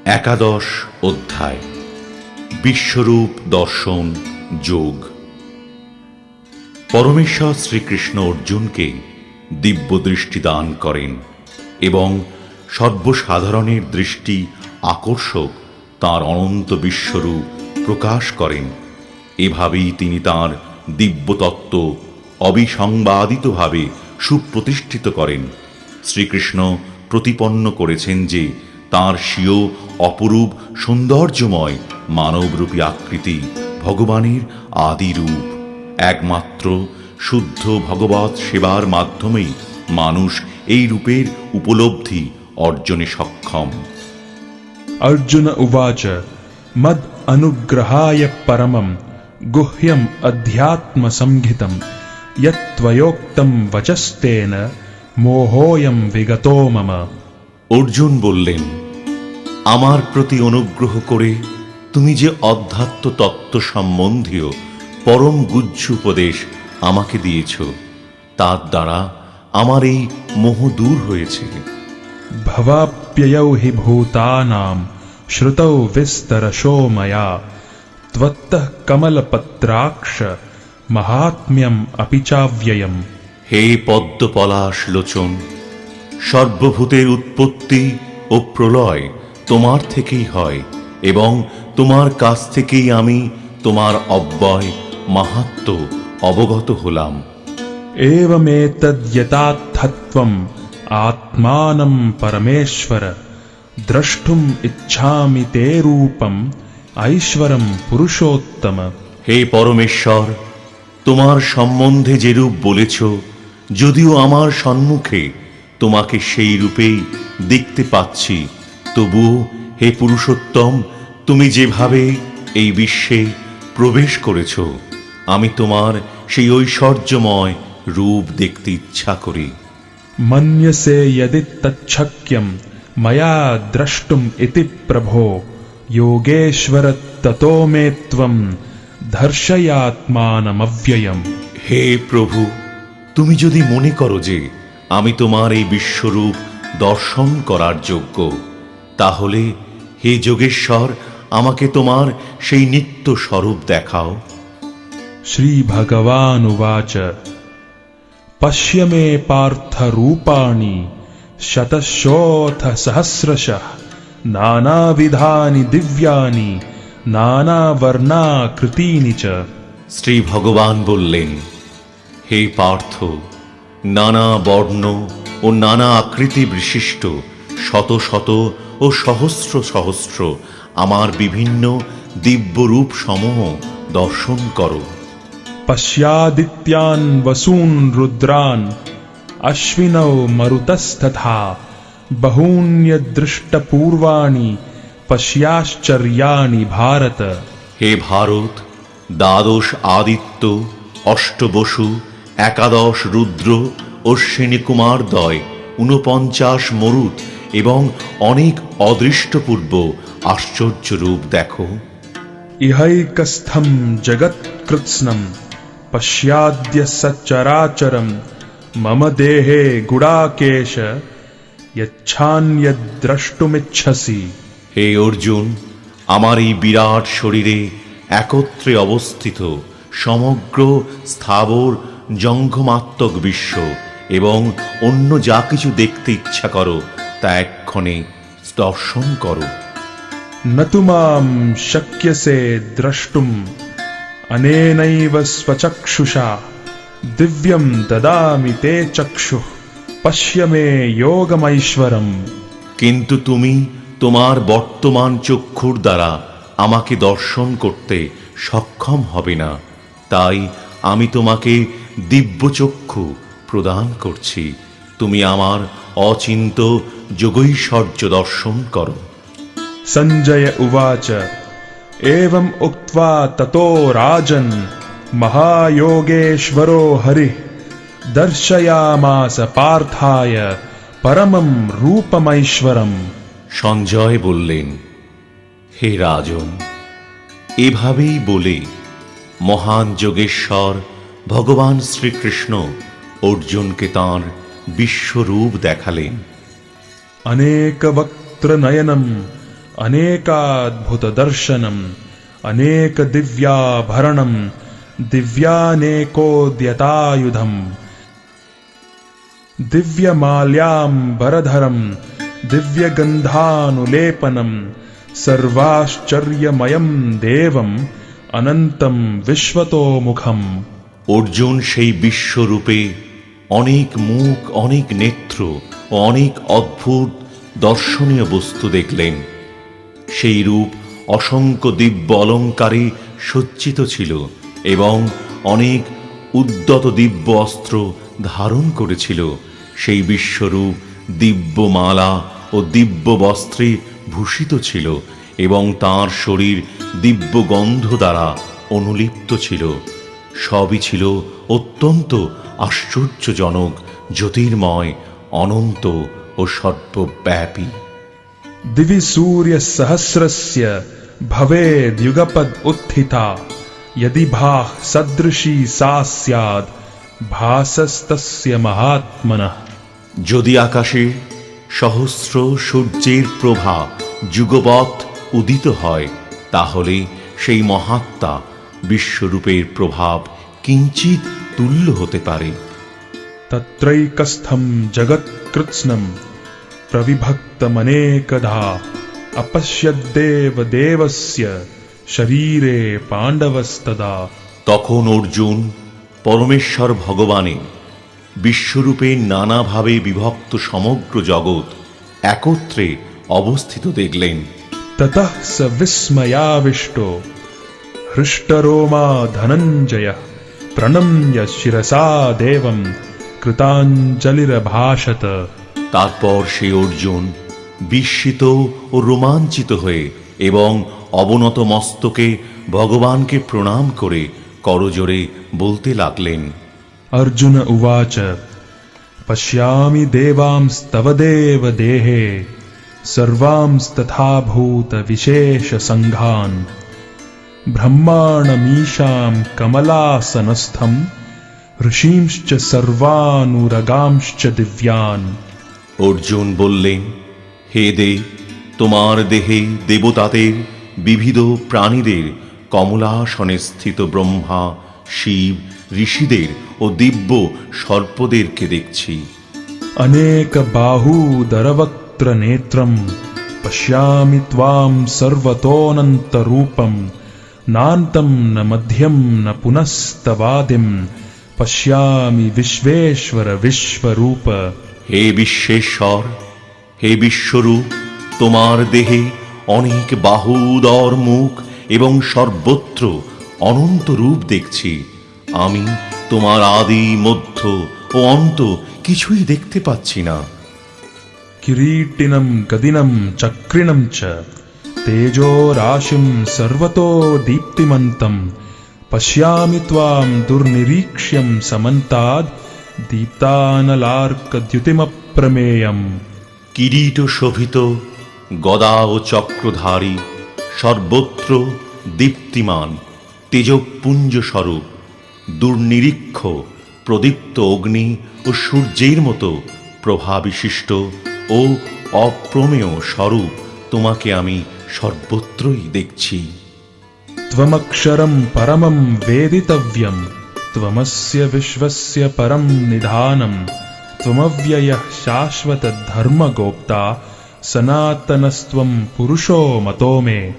একাদশ অধ্যায় বিশ্বরূপ দর্শন যোগ। পরমেশ্বর শ্রীকৃষ্ণ অর্জুনকে দিব্য দৃষ্টি দান করেন এবং সর্বসাধারণের দৃষ্টি আকর্ষক তাঁর অনন্ত বিশ্বরূপ প্রকাশ করেন। এভাবেই তিনি তাঁর দিব্যতত্ত্ব অবিসংবাদিতভাবে সুপ্রতিষ্ঠিত করেন। শ্রীকৃষ্ণ প্রতিপন্ন করেছেন যে তাঁর স্বীয় অপরূপ সৌন্দর্যময় মানবরূপী আকৃতি ভগবানের আদি রূপ। একমাত্র শুদ্ধ ভগবৎ সেবার মাধ্যমেই মানুষ এই রূপের উপলব্ধি অর্জনে সক্ষম। अर्जुन उवाच मद अनुग्रहाय परमं गुह्यम अध्यात्म संहितं यत्त्वयोक्तं वचस्तेन मोहोयं विगतो मम। অর্জুন বললেন, আমার প্রতি অনুগ্রহ করে তুমি যে অধ্যাত্ম তত্ত্ব সম্বন্ধীয় পরম গুহ্য উপদেশ আমাকে দিয়েছ, তার দ্বারা আমার এই মোহ দূর হয়েছে। भवाप्ययौ हि भूतानां श्रुतौ विस्तरशो मया त्वत्तः कमलपत्राक्ष महात्म्यम् अपि चाव्ययम्। হে পদ্মপলাশ লোচন, সর্বভূতের উৎপত্তি ও প্রলয় তোমার থেকেই হয় এবং তোমার কাছ থেকেই আমি তোমার অব্যয় মাহাত্ম্য অবগত হলাম। एवमेतद्यथार्थत्वम् आत्मानं परमेश्वर द्रष्टुम् इच्छामि ते रूपम् ऐश्वरं पुरुषोत्तम। হে পরমেশ্বর, তোমার সম্বন্ধে যে রূপ বলেছ, যদিও আমার সম্মুখে তোমাকে সেই রূপেই দেখতে পাচ্ছি, তবুও হে পুরুষোত্তম, তুমি যেভাবে এই বিশ্বে প্রবেশ করেছ, আমি তোমার সেই ঐশ্বর্যময় রূপ দেখতে ইচ্ছা করি। मन्यसे यदि तच्छक्यं मया द्रष्टुम् इति प्रभो योगेश्वर ततो मे त्वं दर्शयात्मानमव्ययम्। হে প্রভু, তুমি যদি মনে করো যে আমি তোমার এই বিশ্বরূপ দর্শন করার যোগ্য, তাহলে হে যোগেশ্বর, আমাকে তোমার সেই নিত্য স্বরূপ দেখাও। श्रीभगवानुवाच पश्य मे पार्थ रूपाणि शतशोऽथ सहस्रशः नानाविधानि दिव्यानि नानावर्णाकृतीनि च। শ্রী ভগবান বললেন, হে পার্থ, নানা বর্ণ ও নানা আকৃতি বিশিষ্ট শত শত ও সহস্র সহস্র আমার বিভিন্ন দিব্য রূপ সমূহ দর্শন করো। पश्यादित्यान् वसून् रुद्रान् अश्विनौ मरुतस्तथा बहून्यदृष्टपूर्वाणि पश्याश्चर्याणि भारत। হে ভারত, দ্বাদশ আদিত্য, অষ্টবসু, একাদশ রুদ্র, অশ্বিনী কুমারদ্বয়, 49 মরুত এবং অনেক অদৃষ্টপূর্ব আশ্চর্য রূপ দেখো। इहैकस्थं जगत्कृत्स्नं पश्याद्य सच्चराचरं मम देहे गुडाकेश यच्छान्यद्द्रष्टुमिच्छसि। হে অর্জুন, আমার এই বিরাট শরীরে একত্রে অবস্থিত সমগ্র স্থাবর জঙ্গমাত্মক বিশ্ব এবং অন্য যা কিছু দেখতে ইচ্ছা করো তা এক্ষণে দর্শন করো। न तु मां शक्यसे द्रष्टुम् अनेनैव स्वचक्षुषा दिव्यं ददामि ते चक्षुः पश्य मे योगमैश्वरम्। কিন্তু তুমি তোমার বর্তমান চক্ষুর দ্বারা আমাকে দর্শন করতে সক্ষম হবে না, তাই আমি তোমাকে দিব্য চক্ষু প্রদান করছি। তুমি আমার অচিন্ত যোগৈশ্বর্য দর্শন করো। सञ्जय उवाच एवम् उक्त्वा ततो राजन् महायोगेश्वरो हरिः दर्शयामास पार्थाय परमं रूपमैश्वरम्। সঞ্জয় বললেন, হে রাজন, এভাবেই বলে মহান যোগেশ্বর ভগবান শ্রীকৃষ্ণ অর্জুনকে তাঁর বিশ্বরূপ দেখালেন। अनेकवक्त्रनयनम् अनेकाद्भुतदर्शनम् अनेकदिव्याभरणम् दिव्यानेकोद्यतायुधम् दिव्यमाल्याम्बरधरम् दिव्यगन्धानुलेपनम् सर्वाश्चर्यमयम् देवम् अनन्तम् विश्वतोमुखम्। অর্জুন সেই বিশ্বরূপে অনেক মুখ, অনেক নেত্র ও অনেক অদ্ভুত দর্শনীয় বস্তু দেখলেন। সেই রূপ অসংখ্য দিব্য অলঙ্কারে সজ্জিত ছিল এবং অনেক উদ্যত দিব্য অস্ত্র ধারণ করেছিল। সেই বিশ্বরূপ দিব্য মালা ও দিব্য বস্ত্রে ভূষিত ছিল এবং তাঁর শরীর দিব্য গন্ধ দ্বারা অনুলিপ্ত ছিল। সবই ছিল অত্যন্ত আশ্চর্যজনক, জ্যোতির্ময়, অনন্ত ও সর্বব্যাপী। दिवि सूर्यसहस्रस्य भवेद्युगपद् उत्थिता यदि भाः सदृशी सा स्याद् भासस्तस्य महात्मनः। যদি আকাশে সহস্র সূর্যের প্রভা যুগপৎ উদিত হয়, তাহলে সেই মহাত্মা বিশ্বরূপের প্রভাব কিঞ্চিৎ তুল্য হতে পারে। तत्रैकस्थं जगत्कृत्स्नम् प्रविभक्तमनेकधा अपश्यद्देव देवस्य शरीरे पाण्डवस्तदा। তখন অর্জুন পরমেশ্বর ভগবানের বিশ্বরূপে নানাভাবে বিভক্ত সমগ্র জগৎ একত্রে অবস্থিত দেখলেন। ततः स विस्मयाविष्टो हृष्टरोमा धनञ्जयः प्रणम्य शिरसा देवं कृताञ्जलिरभाषत। তারপর সে অর্জুন বিস্মিত ও রোমাঞ্চিত হয়ে এবং অবনত মস্তকে ভগবানকে প্রণাম করে করজোড়ে বলতে লাগলেন। अर्जुन उवाच पश्यामि देवांस्तव देव देहे सर्वांस्तथा भूतविशेषसङ्घान् ब्रह्माणमीशां कमलासनस्थं ऋषींश्च सर्वानुरगांश्च दिव्यान्। অর্জুন বললেন, হে দেব, তোমার দেহে দেবতাদের, বিবিধ প্রাণীদের, কমলাসনে স্থিত ব্রহ্মা, শিব, ঋষিদের ও দিব্য সর্পদেরকে দেখছি। अनेक बाहूदरवक्त्र नेत्रं पश्यामि त्वां सर्वतोऽनन्तरूपं नान्तं न मध्यं न पुनस्तवादिं पश्यामि विश्वेश्वर विश्वरूप। হে বিশ্বেশ্বর, হে বিশ্বরূপ, তোমার দেহে অনেক বাহু, উদর, মুখ এবং সর্বত্র অনন্ত রূপ দেখছি। আমি তোমার আদি, মধ্য ও অন্ত কিছুই দেখতে পাচ্ছি না। किरीटिनं गदिनं चक्रिणं च तेजो राशिं सर्वतो दीप्तिमन्तं पश्यामि त्वां दुर्निरीक्ष्यं समन्ताद् दीप्तानलार्कद्युतिमप्रमेयम्। কিরীট শোভিত, গদা ও চক্রধারী, সর্বত্র দীপ্তিমান, তেজপুঞ্জ স্বরূপ, দুর্নিরীক্ষ, প্রদীপ্ত অগ্নি ও সূর্যের মতো প্রভাবিশিষ্ট ও অপ্রমেয় স্বরূপ তোমাকে আমি সর্বত্রই দেখছি। त्वमक्षरं परमं वेदितव्यं त्वमस्य विश्वस्य परं निधानं त्वमव्ययः शाश्वतधर्मगोप्ता सनातनस्त्वं पुरुषो मतो मे।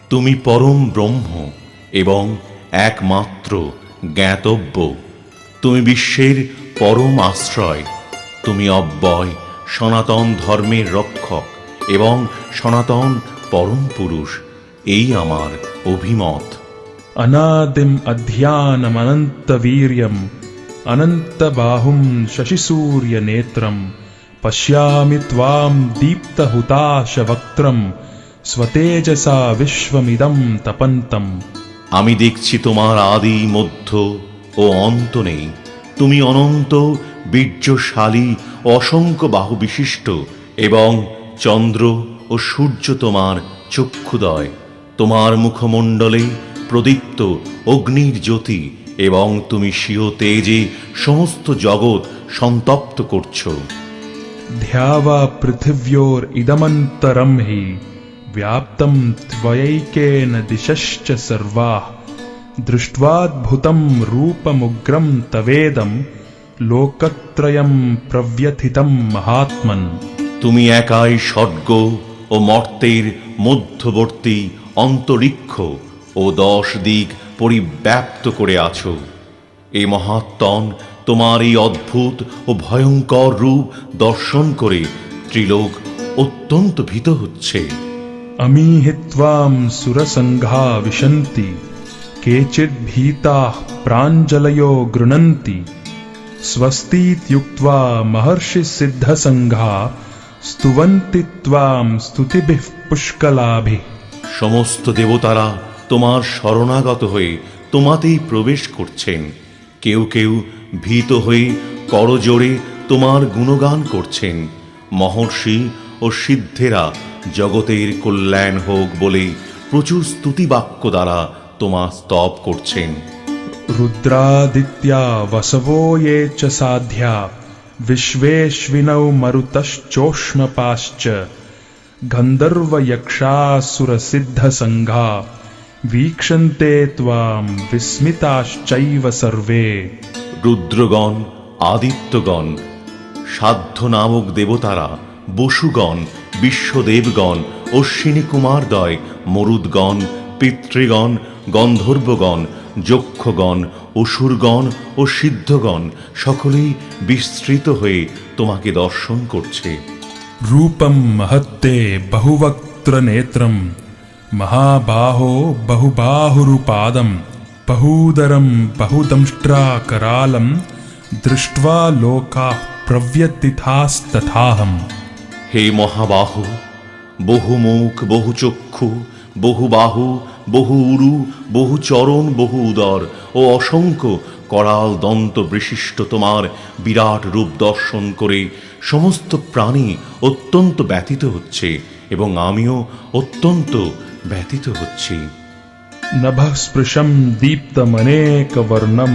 তুমি পরম ব্রহ্ম এবং একমাত্র জ্ঞাতব্য। তুমি বিশ্বের পরম আশ্রয়। তুমি অব্যয়, সনাতন ধর্মের রক্ষক এবং সনাতন পরম পুরুষ। এই আমার অভিমত। अनादिम् अध्यानमनन्तवीर्यम् अनन्तबाहुं शशिसूर्यनेत्रं पश्यामि त्वां दीप्तहुताशवक्त्रं स्वतेजसा विश्वमिदं तपन्तम्। আমি দেখছি তোমার আদি, মধ্য ও অন্ত নেই। তুমি অনন্ত, বীর্যশালী, অসংখ্য বাহু বিশিষ্ট এবং চন্দ্র ও সূর্য তোমার চক্ষুদয়। তোমার মুখমণ্ডলে প্রদীপ্ত অগ্নির জ্যোতি এবং তুমি স্বীয় তেজে সমস্ত জগৎ সন্তপ্ত করছ। ध्यावा पृथिव्योरिदमन्तरं हि व्याप्तं त्वयैकेन दिशश्च सर्वाः दृष्ट्वाद्भुतं रूपमुग्रं तवेदं लोकत्रयं प्रव्यथितं महात्मन्। তুমি একাই স্বর্গ ও মর্তের মধ্যবর্তী অন্তরিক্ষ ও 10 দিক পরিব্যাপ্ত করে আছো। এই মহাত্মন তোমার এই অদ্ভুত ও ভয়ঙ্কর রূপ দর্শন করে ত্রিলোক অত্যন্ত ভীত হচ্ছে। अमीहित्वां सुरसङ्घा विशन्ति केचिद्भीताः प्राञ्जलयो गृह्णन्ति स्वस्तीत्युक्त्वा महर्षिसिद्धसङ्घा स्तुवन्ति त्वां स्तुतिभिः पुष्कलाभिः। সমস্ত দেবতারা তোমার শরণাগত হয়ে তোমাতেই প্রবেশ করছেন। কেউ কেউ ভীত হয়ে করজোড়ে তোমার গুণগান করছেন। মহর্ষি ও সিদ্ধেরা জগতের কল্যাণ হোক বলে প্রচুর স্তুতিবাক্য দ্বারা তোমার স্তব করছেন। रुद्रादित्या वसवो ये च साध्या विश्वेश्विनौ मरुतश्चोष्मपाश्च गन्धर्वयक्षासुरसिद्धसङ्घा वीक्षन्ते त्वां विस्मिताश्चैव सर्वे। রুদ্রগণ, আদিত্যগণ, সাধ্য নামক দেবতারা, বসুগণ, বিশ্বদেবগণ, অশ্বিনী কুমারদ্বয়, মরুদ্গণ, পিতৃগণ, গন্ধর্বগণ, যক্ষগণ, অসুরগণ ও সিদ্ধগণ সকলেই বিস্তৃত হয়ে তোমাকে দর্শন করছে। रूपं महत्ते बहुवक्त्रनेत्रं महाबाहो बहुबाहुरुपादं बहूदरं बहुदंष्ट्राकरालं दृष्ट्वा लोकाः प्रव्यथितास्तथाहम्। হে মহাবাহু, বহু মুখ, বহু চক্ষু, বহু বাহু, বহু উরু, বহু চরণ, বহু উদর ও অসংখ্য করাল দন্ত বিশিষ্ট তোমার বিরাট রূপ দর্শন করে সমস্ত প্রাণী অত্যন্ত ব্যথিত হচ্ছে এবং আমিও অত্যন্ত ব্যথিত হচ্ছি। नभः स्पृशं दीप्तमनेकवर्णं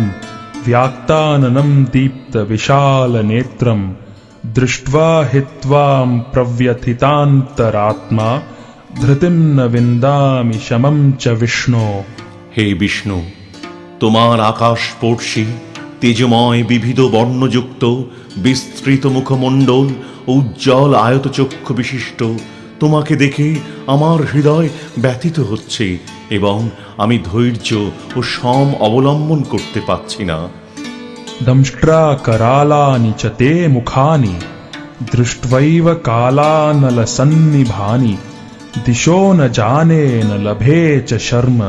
व्याक्ताननं दीप्तविशालनेत्रं दृष्ट्वा हि त्वां प्रव्यथितान्तरात्मा धृतिं न विन्दामि शमं च विष्णो। হে বিষ্ণু, তোমার আকাশস্পর্শী তেজময় বিবিধ বর্ণযুক্ত বিস্তৃত মুখমণ্ডল ও উজ্জ্বল আয়তচক্ষু বিশিষ্ট তোমাকে দেখে আমার হৃদয় ব্যথিত হচ্ছে এবং আমি ধৈর্য ও সম অবলম্বন করতে পারছি না। दंष्ट्राकरालानि च ते मुखानि दृष्ट्वैव कालानलसन्निभानि दिशो न जाने न लभे च शर्म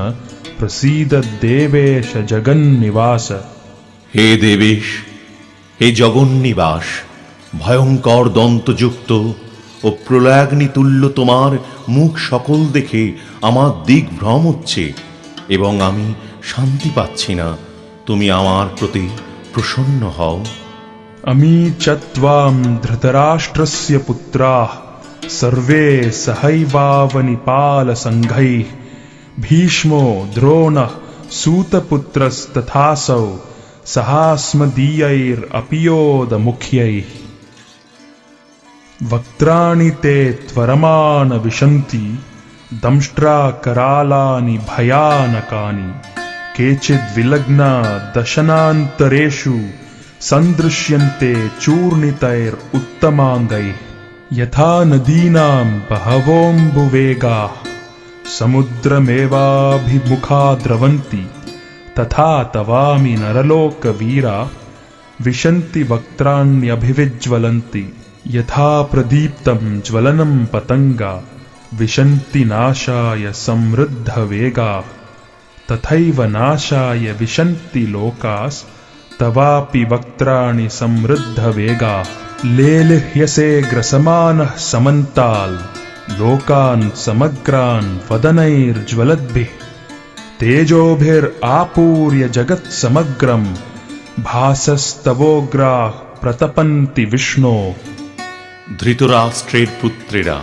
प्रसीद देवेश जगन्निवास। হে দেবেশ, হে জগন্নিবাস, ভয়ঙ্কর দন্তযুক্ত ও প্রলয়াগ্নি তুল্য তোমার মুখ সকল দেখে আমার দিক ভ্রম হচ্ছে এবং আমি শান্তি পাচ্ছি না। তুমি আমার প্রতি প্রসন্ন হও। अमी च त्वां धृतराष्ट्रस्य पुत्राः सर्वे सहैवावनिपालसङ्घैः भीष्मो द्रोणः सूतपुत्रस्तथासौ सहास्मदीयैरपियोदमुख्यैः। वक्त्राणि ते त्वरमान विशन्ति दंष्ट्राकरालानि भयानकानि केचिद्विलग्ना दशनान्तरेषु सन्दृश्यन्ते चूर्णितैरुत्तमाङ्गैः। यथा नदीनां बहवोऽम्बुवेगाः समुद्रमेवाभिमुखा द्रवन्ति तथा तवामि नरलोकवीरा विशन्ति वक्त्राण्यभिविज्वलन्ति। यथा प्रदीप्तं ज्वलनं पतङ्गा विशन्ति नाशाय समृद्धवेगाः तथैव नाशाय विशन्ति लोकास्तवापि वक्त्राणि समृद्धवेगाः। लेलिह्यसे ग्रसमानः समन्ताल् लोकान् समग्रान् वदनैर्ज्वलद्भिः तेजोभिरापूर्य जगत्समग्रं भासस्तवोग्राः प्रतपन्ति विष्णो। ধৃতরাষ্ট্রের পুত্রেরা,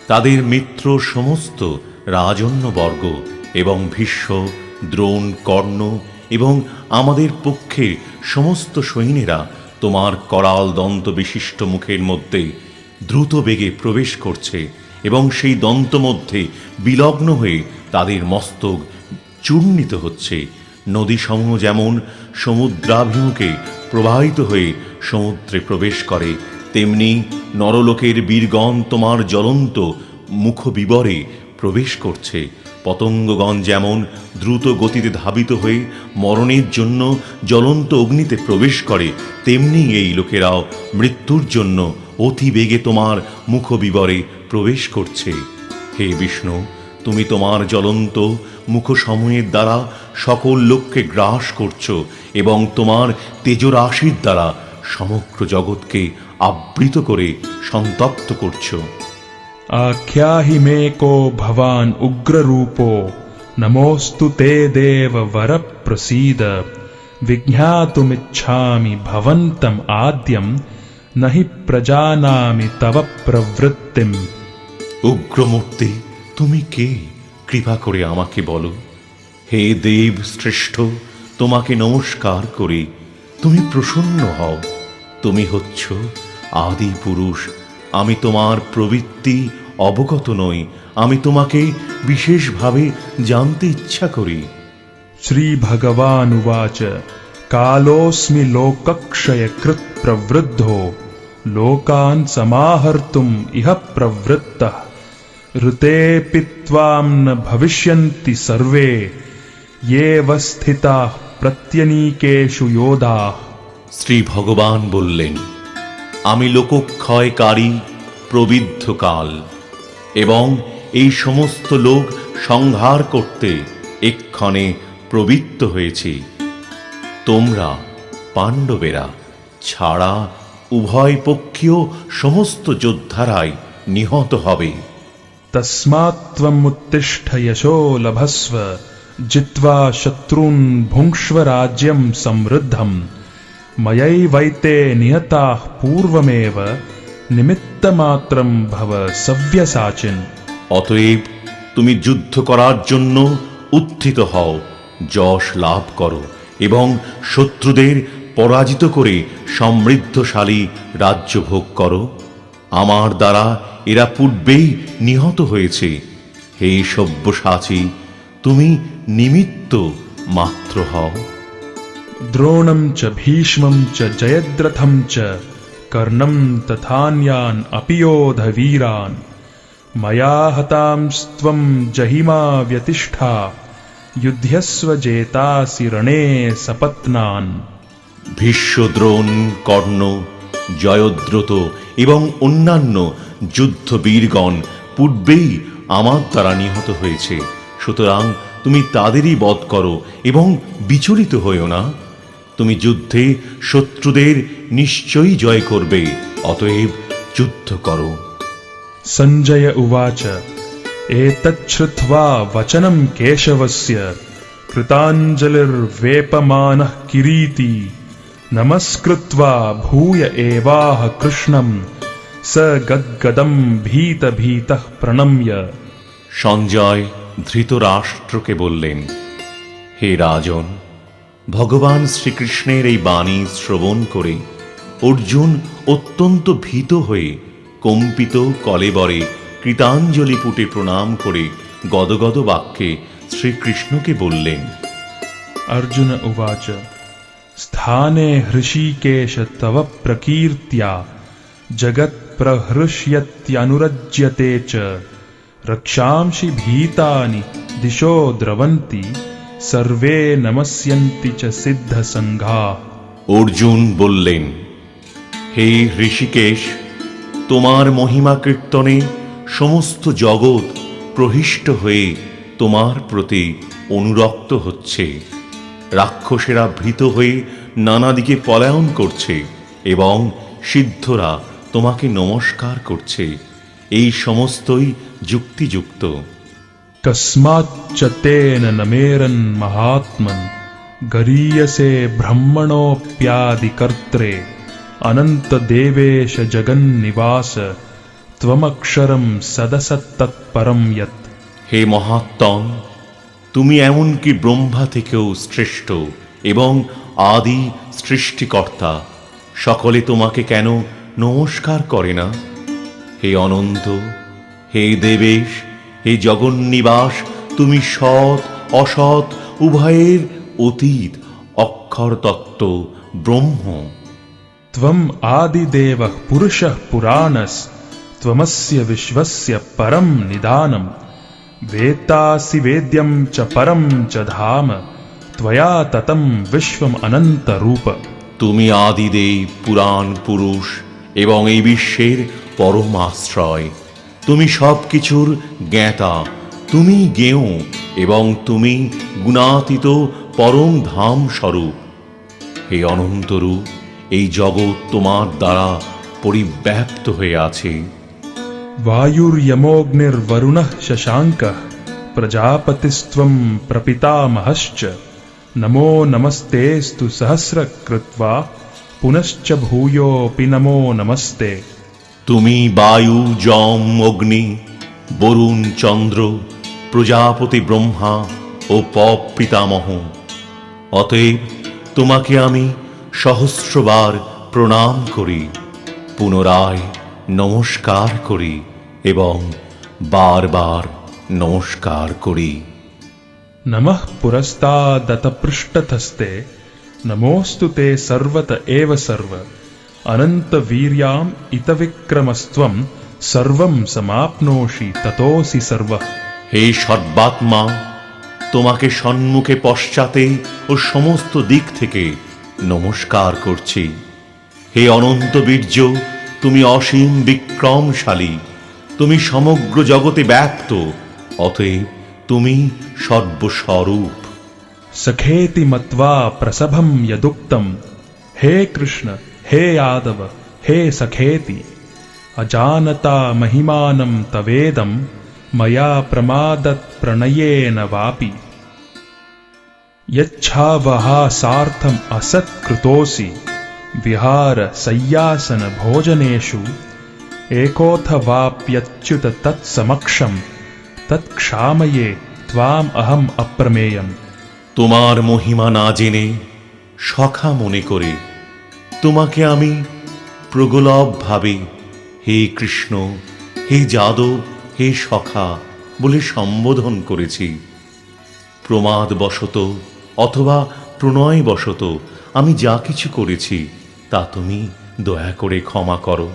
তাদের মিত্র সমস্ত রাজন্যবর্গ এবং ভীষ্ম, দ্রোণ, কর্ণ এবং আমাদের পক্ষে সমস্ত সৈন্যেরা তোমার করাল দন্ত বিশিষ্ট মুখের মধ্যে দ্রুত বেগে প্রবেশ করছে এবং সেই দন্ত মধ্যে বিলগ্ন হয়ে তাদের মস্তক চূর্ণিত হচ্ছে। নদীসমূহ যেমন সমুদ্রাভিমুখে প্রবাহিত হয়ে সমুদ্রে প্রবেশ করে, তেমনি নরলোকের বীরগণ তোমার জ্বলন্ত মুখবিবরে প্রবেশ করছে। পতঙ্গগণ যেমন দ্রুত গতিতে ধাবিত হয়ে মরণের জন্য জ্বলন্ত অগ্নিতে প্রবেশ করে, তেমনি এই লোকেরাও মৃত্যুর জন্য অতি বেগে তোমার মুখবিবরে প্রবেশ করছে। হে বিষ্ণু, তুমি তোমার জ্বলন্ত মুখসমূহের দ্বারা সকল লোককে গ্রাস করছো এবং তোমার তেজরাশির দ্বারা সমগ্র জগৎকে আবৃত করে সন্তপ্ত করছো। आख्याहि मे को भवान् उग्ररूपो नमोऽस्तु ते देव वर प्रसीद विज्ञातुमिच्छामि भवन्तम् आद्यं न हि प्रजानामि तव प्रवृत्तिम्। উগ্রমূর্তি, তুমি কে? কৃপা করে আমাকে বলো। হে দেব শ্রেষ্ঠ, তোমাকে নমস্কার করি। তুমি প্রসন্ন হও। তুমি হচ্ছ আদি পুরুষ। আমি তোমার প্রবৃত্তি অবগত নই। আমি তোমাকে বিশেষভাবে জানতে ইচ্ছা করি। श्रीभगवानुवाच कालोऽस्मि लोकक्षयकृत् प्रवृद्धो लोकान् समाहर्तुम् इह प्रवृत्तः ऋतेऽपि त्वां न भविष्यन्ति सर्वे येव स्थिताः प्रत्यनीकेषु योधाः। শ্রী ভগবান বললেন, আমি লোকক্ষয়কারী প্রবিদ্ধ কাল এবং এই সমস্ত লোক সংহার করতে এক্ষণে প্রবৃত্ত হয়েছি। তোমরা পাণ্ডবেরা ছাড়া উভয় পক্ষীয় সমস্ত যোদ্ধারাই নিহত হবে। तस्मात् त्वम् उत्तिष्ठ यशो लभस्व जित्वा शत्रून् भुङ्क्ष्व राज्यं समृद्धम् मयैवैते निहताः पूर्वमेव निमित्तमात्रं भव सव्यसाचिन्। অতএব তুমি যুদ্ধ করার জন্য উত্থিত হও, যশ লাভ করো এবং শত্রুদের পরাজিত করে সমৃদ্ধশালী রাজ্য ভোগ করো। আমার দ্বারা এরা পূর্বেই নিহত হয়েছে। হে সব্যসাচী, তুমি নিমিত্ত মাত্র হও। द्रोणं च भीष्मं च जयद्रथं च कर्णं तथान्यान् अपि योधवीरान् मया हतांस्त्वं जहिमा व्यतिष्ठा युध्यस्व जेतासि रणे सपत्नान्। ভীষ্ম, দ্রোণ, কর্ণ, জয়দ্রথ এবং অন্যান্য যুদ্ধবীরগণ পূর্বেই আমার দ্বারা নিহত হয়েছে। সুতরাং তুমি তাদেরই বধ করো এবং বিচলিত হইও না। তুমি যুদ্ধে শত্রুদের নিশ্চয়ই জয় করবে, অতএব যুদ্ধ করো। सञ्जय उवाच एतच्छ्रुत्वा वचनं केशवस्य कृताञ्जलिर्वेपमानः किरीटी नमस्कृत्वा भूय एवाह कृष्णं स गद्गदं भीतभीतः प्रणम्य। সঞ্জয় ধৃতরাষ্ট্রকে বললেন, হে রাজন, ভগবান শ্রীকৃষ্ণের এই বাণী শ্রবণ করে অর্জুন অত্যন্ত ভীত হয়ে কম্পিত কলেবরে কৃতাঞ্জলি পুটে প্রণাম করে গদগদ বাক্যে শ্রীকৃষ্ণকে বললেন। अर्जुन उवाच स्थाने हृषीकेश तव प्रकीर्त्या जगत्प्रहृष्यत्यनुरज्यते च रक्षांसि भीतानि दिशो द्रवन्ति सर्वे नमस्यन्ति च सिद्धसङ्घा। অর্জুন বললেন, হে ঋষিকেশ, তোমার মহিমা কীর্তনে সমস্ত জগৎ প্রহিষ্ট হয়ে তোমার প্রতি অনুরক্ত হচ্ছে। রাক্ষসেরা ভীত হয়ে নানা দিকে পলায়ন করছে এবং সিদ্ধরা তোমাকে নমস্কার করছে। এই সমস্তই যুক্তিযুক্ত। कस्माच्च तेन न मेरन् महात्मन् गरीयसे ब्रह्मणोऽप्यादिकर्त्रे अनन्तदेवेश जगन्निवास त्वमक्षरं सदसत्तत्परं यत्। হে মহাত্তম, তুমি এমনকি ব্রহ্মা থেকেও শ্রেষ্ঠ এবং আদি সৃষ্টিকর্তা। সকলে তোমাকে কেন নমস্কার করে না? হে অনন্ত, হে দেবেশ, হে জগন্নিবাস, তুমি সৎ অসৎ উভয়ের অতীত অক্ষর তত্ত্ব ব্রহ্ম। त्वम् आदिदेवः पुरुषः पुराणस् त्वमस्य विश्वस्य परं निदानं वेत्तासि वेद्यं च परं च धाम त्वया ततं विश्वम् अनन्तरूप। তুমি আদিদেব, পুরাণ পুরুষ এবং এই বিশ্বের পরম আশ্রয়। তুমি সব কিছুর জ্ঞাতা, তুমি জ্ঞেয় এবং তুমি গুণাতীত পরম ধাম স্বরূপ। হে অনন্তরূপ, এই জগৎ তোমার দ্বারা পরিব্যাপ্ত হয়ে আছে। वायुर्यमोऽग्निर्वरुणः शशाङ्कः प्रजापतिस्त्वं प्रपितामहश्च नमो नमस्तेऽस्तु सहस्रकृत्वा पुनश्च भूयोऽपि नमो नमस्ते। তুমি বায়ু, যম, অগ্নি, বরুণ, চন্দ্র, প্রজাপতি ব্রহ্মা ও পপ পিতামহ। অতএব তোমাকে আমি সহস্রবার প্রণাম করি, পুনরায় নমস্কার করি এবং বারবার নমস্কার করি। नमः पुरस्तादतपृष्ठतस्ते नमोऽस्तु ते सर्वत एव सर्व अनन्तवीर्याम् इतविक्रमस्त्वं सर्वं समाप्नोषि ततोऽसि सर्वः। হে সর্বাত্মা, তোমাকে সম্মুখে পশ্চাতে ও সমস্ত দিক থেকে নমস্কার করছি। হে অনন্ত বীর্য, তুমি অসীম বিক্রমশালী, তুমি সমগ্র জগতে ব্যাপ্ত, অতএব তুমি সর্বস্বরূপ। सखेति मत्वा प्रसभं यदुक्तं हे कृष्ण हे यादव हे सखेति अजानता महिमानं तवेदं मया प्रमादत् प्रणयेन वापि। यच्छावहासार्थम् असत्कृतोऽसि विहार सय्यासन भोजनेषु एकोऽथवाप्यच्युत तत्समक्षं तत्क्षामये त्वाम् अहम् अप्रमेयम्। তোমার মহিমা না জেনে সখা মনে করে তোমাকে আমি প্রগলভ ভাবে হে কৃষ্ণ, হে যাদব, হে সখা বলে সম্বোধন করেছি। প্রমাদবশত অথবা প্রণয়বশত আমি যা কিছু করেছি তা তুমি দয়া করে ক্ষমা করো।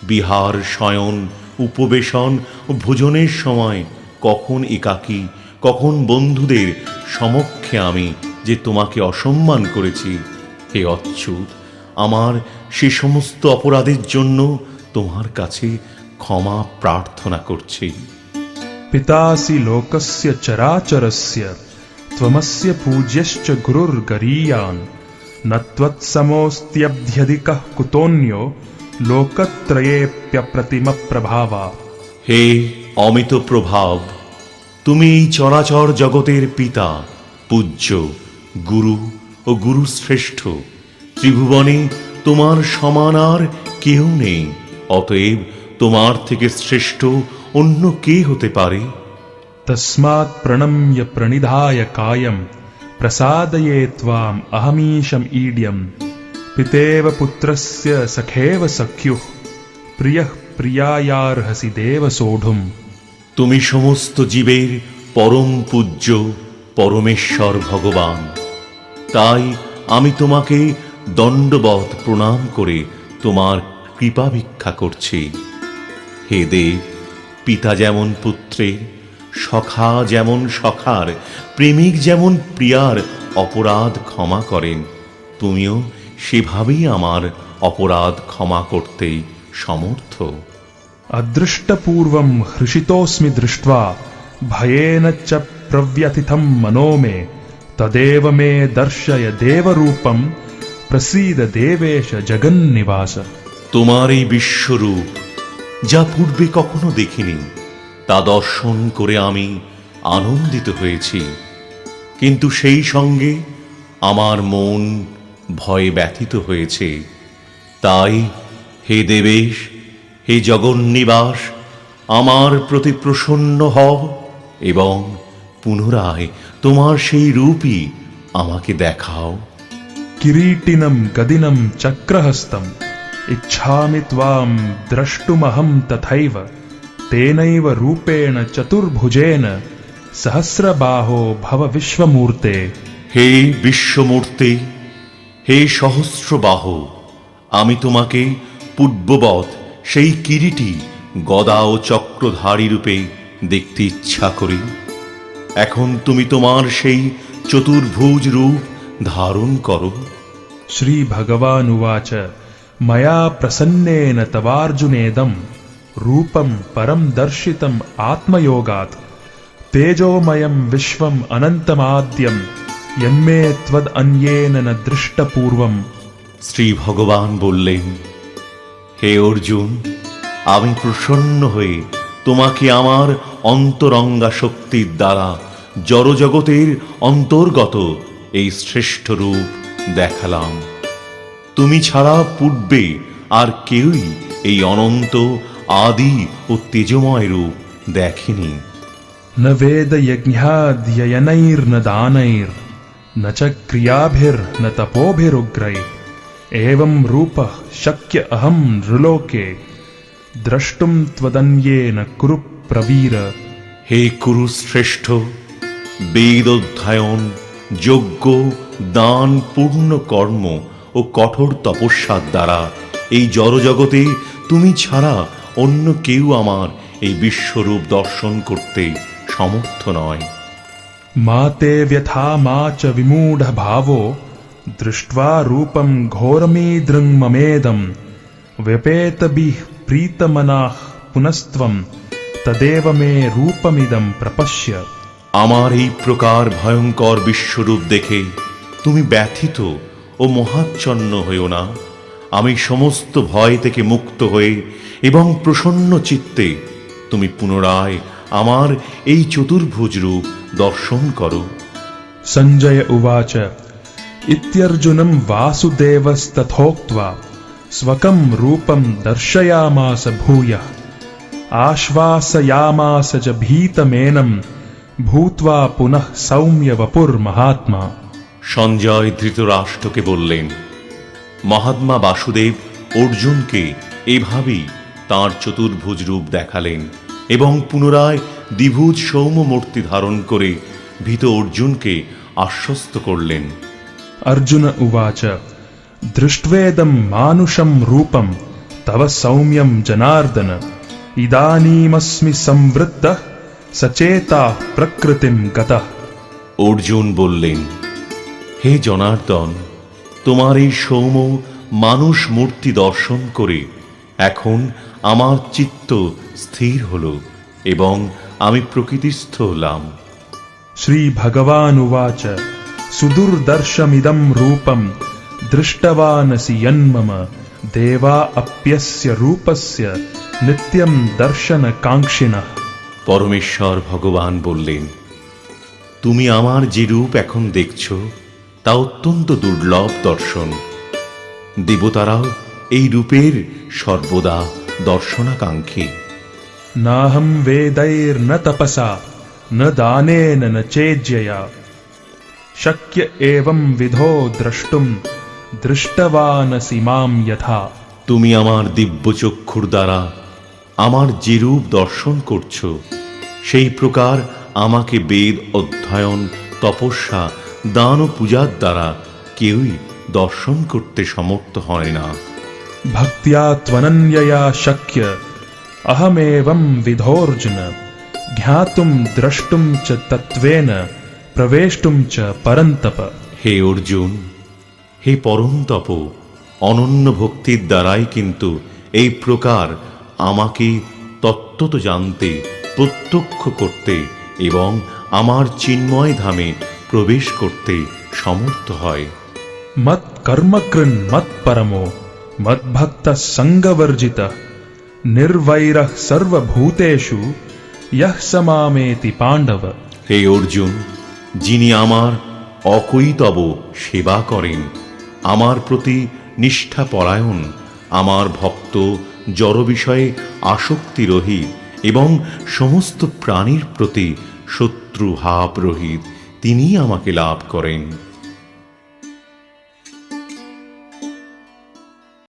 বিহার, শয়ন, উপবেশন ও ভোজনের সময় কখন একাকী, কখন বন্ধুদের সমক্ষে আমি যে তোমাকে অসম্মান করেছি, হে অচ্যুত, আমার সে সমস্ত অপরাধের জন্য তোমার কাছে ক্ষমা প্রার্থনা করছি। पितासि लोकस्य चराचरस्य त्वमस्य पूज्यश्च गुरुर्गरीयान् न त्वत्समोऽस्त्यभ्यधिकः कुतोऽन्यो लोकत्रयेऽप्यप्रतिमप्रभावा। হে অমিত প্রভাব, তুমি এই চরাচর জগতের পিতা, পূজ্য, গুরু ও গুরুশ্রেষ্ঠ। ত্রিভুবনে তোমার সমান আর কেউ নেই, অতএব তোমার থেকে শ্রেষ্ঠ অন্য কে হতে পারে? तस्मात् प्रणम्य प्रणिधाय कायं प्रसादये त्वाम् अहमीशम् ईड्यं पितेव पुत्रस्य सखेव सख्युः प्रियः प्रियायार्हसि देव सोढुम्। তুমি সমস্ত জীবের পরম পূজ্য পরমেশ্বর ভগবান, তাই আমি তোমাকে দণ্ডবৎ প্রণাম করে তোমার কৃপা ভিক্ষা করছি। হে দেব, পিতা যেমন পুত্রের, সখা যেমন সখার, প্রেমিক যেমন প্রিয়ার অপরাধ ক্ষমা করেন, তুমিও সেভাবেই আমার অপরাধ ক্ষমা করতে সমর্থ। अदृष्टपूर्वं हृषितोऽस्मि दृष्ट्वा भयेन च प्रव्यथितं मनो मे तदेव मे दर्शय देवरूपं प्रसीद देवेश जगन्निवास। তোমার এই বিশ্বরূপ যা পূর্বে কখনো দেখিনি, তা দর্শন করে আমি আনন্দিত হয়েছি, কিন্তু সেই সঙ্গে আমার মন ভয়ে ব্যথিত হয়েছে। তাই হে দেবেশ, হে জগন্নিবাস, আমার প্রতি প্রসন্ন হও এবং পুনরায় তোমার সেই রূপই আমাকে দেখাও। किरीटिनं गदिनं चक्रहस्तम् इच्छामि त्वां द्रष्टुमहं तथैव तेनैव रूपेण चतुर्भुजेन सहस्रबाहो भव विश्वमूर्ते। হে বিশ্বমূর্তি, হে সহস্রবাহ, আমি তোমাকে পূর্ববৎ সেই কিরীটী গদা ও চক্রধারী রূপে দেখতে ইচ্ছা করি। এখন তুমি তোমার সেই চতুর্ভুজ রূপ ধারণ করো। श्रीभगवानुवाच मया प्रसन्नेन तवार्जुनेदं रूपं परं दर्शितम् आत्मयोगात् तेजोमयं विश्वम् अनन्तमाद्यं यन्मे त्वदन्येन न दृष्टपूर्वम्। শ্রী ভগবান বললেন, হে অর্জুন, আমি প্রসন্ন হয়ে তোমাকে আমার অন্তরঙ্গা শক্তির দ্বারা জড়জগতের অন্তর্গত এই শ্রেষ্ঠ রূপ দেখালাম। তুমি ছাড়া পূর্বে আর কেউই এই অনন্ত আদি ও তেজময় রূপ দেখেনি। न वेदयज्ञाध्ययनैर्न दानैर्न च क्रियाभिर्न तपोभिरुग्रैः एवं रूपः शक्य अहं नृलोके द्रष्टुं त्वदन्येन कुरु प्रवीर। হে কুরুশ্রেষ্ঠ, বেদ অধ্যয়ন, যজ্ঞ, দান, পূর্ণ কর্ম ও কঠোর তপস্যার দ্বারা এই জড়জগতে তুমি ছাড়া অন্য কেউ আমার এই বিশ্বরূপ দর্শন করতে সমর্থ নয়। मा ते व्यथा मा च विमूढभावो दृष्ट्वा रूपं घोरमीदृङ्ममेदं व्यपेतभिः प्रीतमनाः पुनस्त्वं तदेव मे रूपमिदं प्रपश्य। আমার এই প্রকার ভয়ঙ্কর বিশ্বরূপ দেখে তুমি ব্যথিত ও মহাচ্ছন্ন হইও না। আমি সমস্ত ভয় থেকে মুক্ত হয়ে এবং প্রসন্ন চিত্তে তুমি পুনরায় আমার এই চতুর্ভুজ রূপ দর্শন করো। सञ्जय उवाच इत्यर्जुनं वासुदेवस्तथोक्त्वा स्वकं रूपं दर्शयामास भूयः आश्वासयामास च भीतमेनं भूत्वा पुनः सौम्य वपुर्महात्मा। সঞ্জয় ধৃতরাষ্ট্রকে বললেন, মহাত্মা বাসুদেব অর্জুনকে এভাবেই তাঁর চতুর্ভুজ রূপ দেখালেন এবং পুনরায় দ্বিভুজ সৌম্য মূর্তি ধারণ করে ভীত অর্জুনকে আশ্বস্ত করলেন। अर्जुन उवाच दृष्ट्वेदं मानुषं रूपं तव सौम्यं जनार्दन इदानीमस्मि संवृत्तः सचेताः प्रकृतिं गतः। অর্জুন বললেন, হে জনার্দন, তোমার এই সৌম্য মানুষ মূর্তি দর্শন করে এখন আমার চিত্ত স্থির হল এবং আমি প্রকৃতিস্থ হলাম। श्रीभगवानुवाच सुदुर्दर्शमिदं रूपं दृष्टवानसि यन्मम देवा अप्यस्य रूपस्य नित्यं दर्शनकाङ्क्षिणः। পরমেশ্বর ভগবান বললেন, তুমি আমার যে রূপ এখন দেখছ তা অত্যন্ত দুর্লভ দর্শন। দেবতারাও এই রূপের সর্বদা দর্শনাকাঙ্ক্ষী। नाहं वेदैर्न तपसा न दानेन न चेज्यया शक्य एवं विधो द्रष्टुं दृष्टवानसि मां यथा। তুমি আমার দিব্য চক্ষুর দ্বারা আমার যে রূপ দর্শন করছ সেই প্রকার আমাকে বেদ অধ্যয়ন, তপস্যা, দান ও পূজার দ্বারা কেউই দর্শন করতে সমর্থ হয় না। भक्त्या त्वनन्यया शक्य अहमेवं विधोऽर्जुन ज्ञातुं द्रष्टुं च तत्त्वेन प्रवेष्टुं च परन्तप। হে অর্জুন, হে পরমতপ, অনন্য ভক্তির দ্বারাই কিন্তু এই প্রকার আমাকে তত্ত্বত জানতে, প্রত্যক্ষ করতে এবং আমার চিন্ময় ধামে প্রবেশ করতে সমর্থ হয়। मत्कर्मकृन् मत्परमो मद्भक्तः सङ्गवर्जितः निर्वैरः सर्वभूतेषु यः स मामेति पाण्डव। হে অর্জুন, যিনি আমার অকৈতব সেবা করেন, আমার প্রতি নিষ্ঠাপরায়ণ, আমার ভক্ত, জড় বিষয়ে আসক্তি রহিত এবং সমস্ত প্রাণীর প্রতি শত্রু ভাব রহিত, তিনিই আমাকে লাভ করেন।